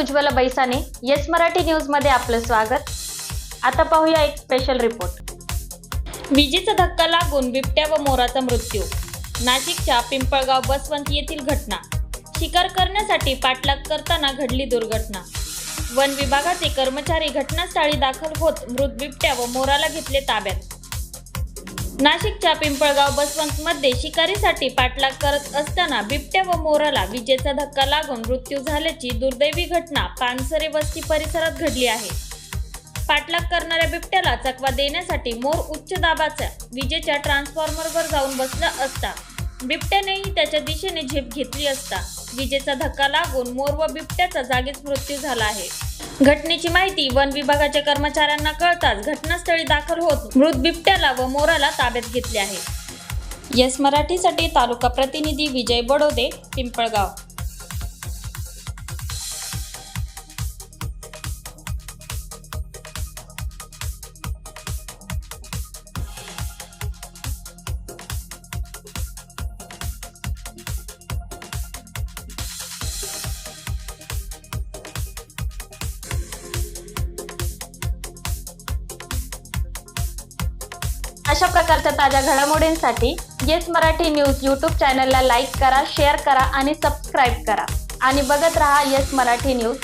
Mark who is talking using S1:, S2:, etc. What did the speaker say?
S1: Ujjwala बैसाने yes Marathi news मध्ये आपलं स्वागत। आता पाहूया एक स्पेशल रिपोर्ट।
S2: विजेचा धक्का लागून बिबट्या व मोराचा मृत्यू। नाशिकच्या पिंपळगाव बसवंत येथील घटना। शिकार करण्यासाठी पाठलाग करताना घडली दुर्घटना। वन विभागाचे कर्मचारी घटनास्थळी दाखल होत मृत बिबट्या व मोराला घेतले ताब्यात। नाशिकच्या पिंपळगाव बसवंत मध्ये शिकारीसाठी पाठलाग करत असताना बिबट्या व मोराला विजेचा धक्का लागून मृत्यू झाल्याची दुर्दैवी घटना पानसरे वस्ती परिसरात घडली आहे। पाठलाग करणाऱ्या बिबट्याला चकवा देण्यासाठी मोर उच्च दाबाच्या विजेच्या ट्रान्सफॉर्मरवर जाऊन बसला असता बिबट्यानेही त्याच्या दिशेने झेप घेतली असता विजेचा धक्का लागून मोर व बिबट्याचा जागीच मृत्यू झाला आहे। घटनेची माहिती वन विभागाच्या कर्मचाऱ्यांना कळताच घटनास्थळी दाखल होत मृत बिबट्याला व मोराला ताब्यात घेतले आहे। येस मराठीसाठी तालुका प्रतिनिधी विजय बडोदे, पिंपळगाव।
S1: अशा प्रकारच्या ताज्या घडामोडींसाठी येस मराठी न्यूज यूट्यूब चॅनलला लाईक करा, शेअर करा आणि सबस्क्राईब करा आणि बघत रहा येस मराठी न्यूज।